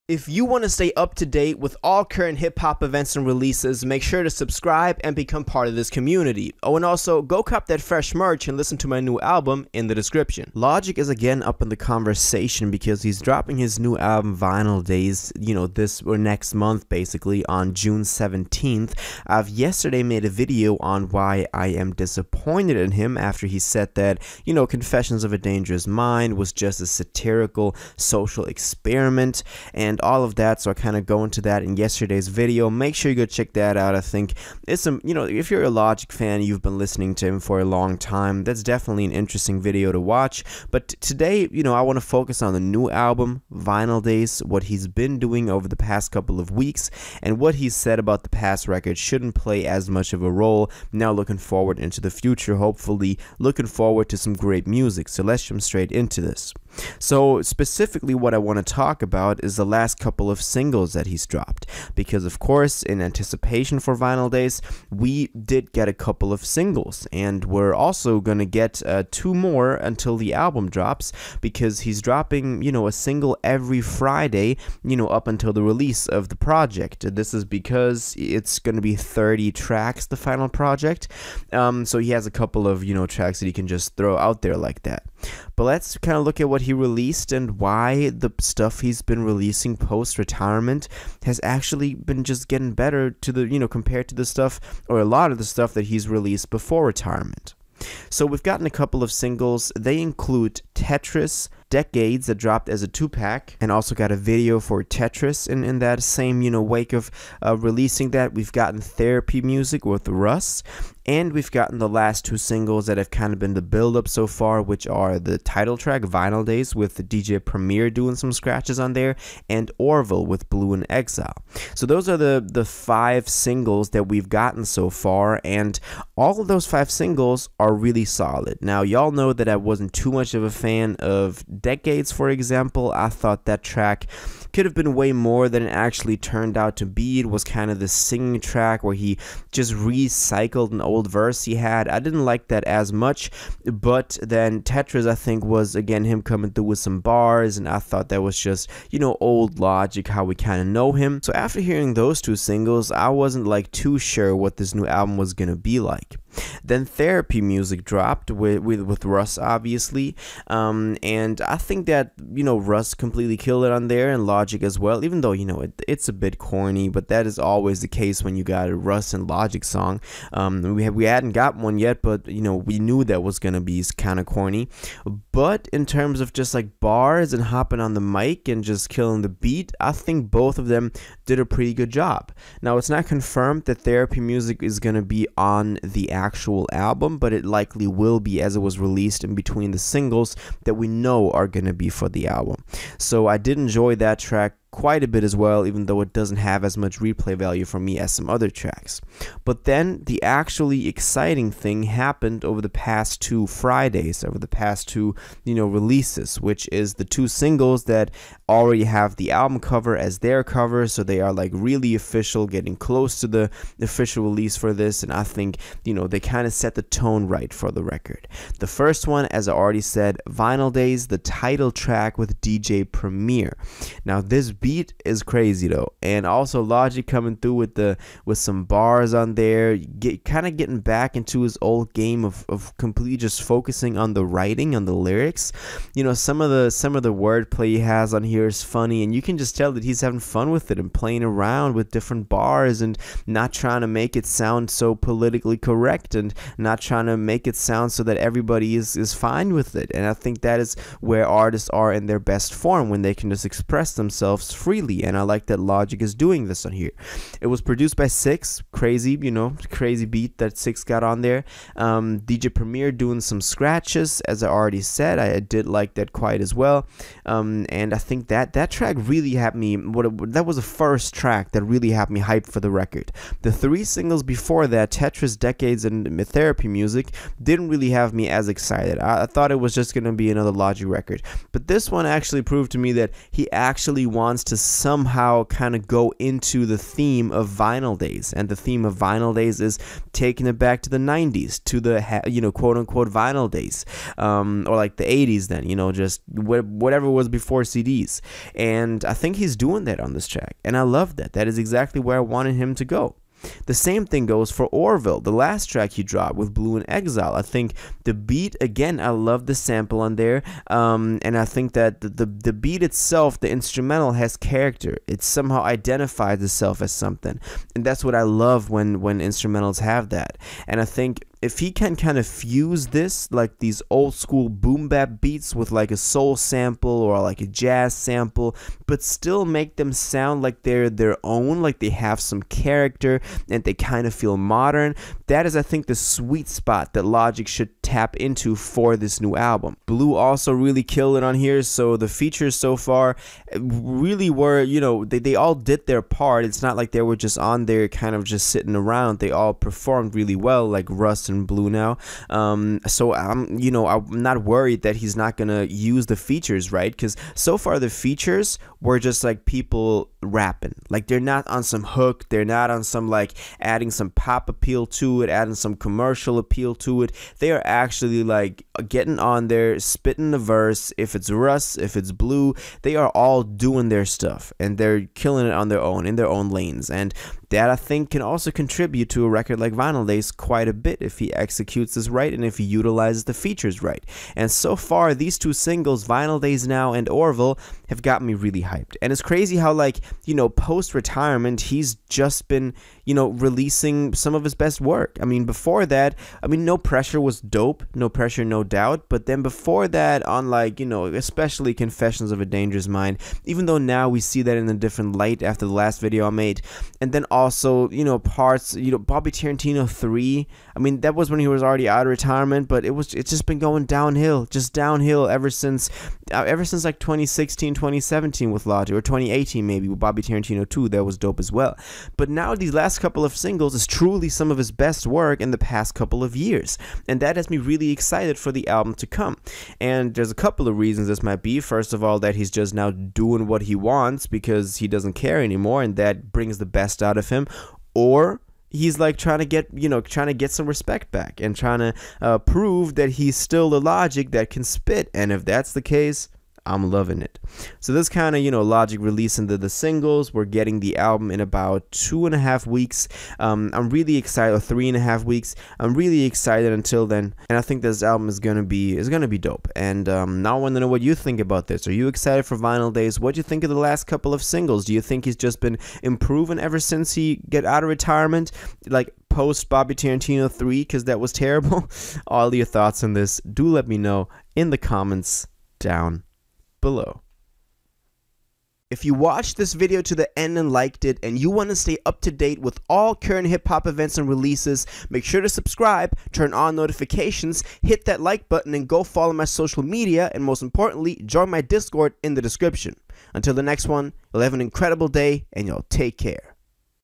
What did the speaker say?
If you want to stay up to date with all current hip-hop events and releases, make sure to subscribe and become part of this community. Oh, and also, go cop that fresh merch and listen to my new album in the description. Logic is again up in the conversation because he's dropping his new album Vinyl Days, this or next month basically, on June 17th. I've yesterday made a video on why I am disappointed in him after he said that, Confessions of a Dangerous Mind was just a satirical social experiment and all of that, so I kind of go into that in yesterday's video. Make sure you go check that out. I think it's some, if you're a Logic fan, you've been listening to him for a long time, that's definitely an interesting video to watch. But today, I want to focus on the new album, Vinyl Days, what he's been doing over the past couple of weeks, and what he's said about the past record shouldn't play as much of a role. Now looking forward into the future, hopefully looking forward to some great music. So let's jump straight into this. So specifically what I want to talk about is the last couple of singles that he's dropped, because of course in anticipation for Vinyl Days we did get a couple of singles, and we're also gonna get 2 more until the album drops, because he's dropping a single every Friday up until the release of the project. This is because it's gonna be 30 tracks, the final project, so he has a couple of tracks that he can just throw out there like that. But let's kind of look at what he released and why the stuff he's been releasing post-retirement has actually been just getting better to the, compared to the stuff, or a lot of the stuff that he's released before retirement. So we've gotten a couple of singles. They include Tetris, Decades, that dropped as a 2-pack, and also got a video for Tetris in that same wake of releasing that. We've gotten Therapy Music with Russ, and we've gotten the last 2 singles that have kind of been the build-up so far, which are the title track Vinyl Days with the DJ Premier doing some scratches on there, and Orville with Blue in Exile. So those are the 5 singles that we've gotten so far, and all of those 5 singles are really solid. Now y'all know that I wasn't too much of a fan of Decades, for example. I thought that track could have been way more than it actually turned out to be. It was kind of the singing track where he just recycled an old verse he had. I didn't like that as much, but then Tetris, I think, was again him coming through with some bars, and I thought that was just old Logic, how we kind of know him. So after hearing those 2 singles, I wasn't like too sure what this new album was gonna be like. Then Therapy Music dropped with Russ, obviously, and I think that Russ completely killed it on there, and Logic as well, even though it's a bit corny, but that is always the case when you got a Russ and Logic song. We hadn't got one yet, but we knew that was gonna be kind of corny. But in terms of just like bars and hopping on the mic and just killing the beat, I think both of them did a pretty good job. Now it's not confirmed that Therapy Music is gonna be on the actual album, but it likely will be, as it was released in between the singles that we know are gonna be for the album. So I did enjoy that track quite a bit as well, even though it doesn't have as much replay value for me as some other tracks. But then the actually exciting thing happened over the past 2 Fridays, over the past 2 releases, which is the 2 singles that already have the album cover as their cover, so they are like really official, getting close to the official release for this, and I think they kind of set the tone right for the record. The first one, as I already said, Vinyl Days, the title track with DJ Premier. Now this beat is crazy though, and also Logic coming through with some bars on there, kind of getting back into his old game of completely just focusing on the writing, on the lyrics. Some of the wordplay he has on here is funny, and you can just tell that he's having fun with it and playing around with different bars and not trying to make it sound so politically correct and not trying to make it sound so that everybody is fine with it. And I think that is where artists are in their best form, when they can just express themselves freely, and I like that Logic is doing this on here. It was produced by Six, crazy beat that Six got on there. DJ Premier doing some scratches, as I already said. I did like that quite as well, and I think that track really had me, that was the first track that really had me hyped for the record. The 3 singles before that, Tetris, Decades, and Therapy Music, didn't really have me as excited. I thought it was just gonna be another Logic record, but this one actually proved to me that he actually wants wants to somehow kind of go into the theme of Vinyl Days, and the theme of Vinyl Days is taking it back to the 90s, to the quote-unquote Vinyl Days, or like the 80s then, just whatever was before CDs. And I think he's doing that on this track, and I love that. That is exactly where I wanted him to go. The same thing goes for Orville, the last track he dropped with Blue in Exile. I think the beat, again, I love the sample on there, and I think that the beat itself, the instrumental, has character. It somehow identifies itself as something, and that's what I love when instrumentals have that. And I think if he can kind of fuse this, like these old school boom bap beats with like a soul sample or like a jazz sample, but still make them sound like they're their own, like they have some character and they kind of feel modern, that is, I think, the sweet spot that Logic should tap into for this new album. Blue also really killed it on here, so the features so far really were, they all did their part. It's not like they were just on there kind of just sitting around. They all performed really well, like Russ and Blue now. So I'm not worried that he's not gonna use the features, right? Because so far the features were just like people rapping. Like they're not on some hook, they're not on some like adding some pop appeal to it, adding some commercial appeal to it. They are actually like getting on there, spitting the verse. If it's Russ, if it's Blue, they are all doing their stuff and they're killing it on their own, in their own lanes. And that, I think, can also contribute to a record like Vinyl Days quite a bit if he executes this right and if he utilizes the features right. And so far, these two singles, Vinyl Days Now and Orville, have got me really hyped. And it's crazy how, like, post-retirement, he's just been, releasing some of his best work. I mean, before that, No Pressure was dope. No Pressure, no doubt. But then before that, on, like, especially Confessions of a Dangerous Mind, even though now we see that in a different light after the last video I made. And then also, parts, Bobby Tarantino 3, that was when he was already out of retirement, but it's just been going downhill ever since like 2016, 2017 with Logic, or 2018 maybe with Bobby Tarantino 2, that was dope as well. But now these last couple of singles is truly some of his best work in the past couple of years, and that has me really excited for the album to come. And there's a couple of reasons this might be. First of all, that he's just now doing what he wants because he doesn't care anymore, and that brings the best out of him. Or he's like trying to get some respect back and trying to prove that he's still the Logic that can spit. And if that's the case, I'm loving it. So this kind of, Logic releasing the singles. We're getting the album in about 2.5 weeks. I'm really excited, or 3.5 weeks. I'm really excited until then, and I think this album is gonna be dope. And now I want to know what you think about this. Are you excited for Vinyl Days? What do you think of the last couple of singles? Do you think he's just been improving ever since he got out of retirement, like post Bobby Tarantino 3, because that was terrible? All your thoughts on this, do let me know in the comments down below. If you watched this video to the end and liked it, and you want to stay up to date with all current hip-hop events and releases, make sure to subscribe, turn on notifications, hit that like button, and go follow my social media, and most importantly, join my Discord in the description. Until the next one, you'll have an incredible day, and y'all take care.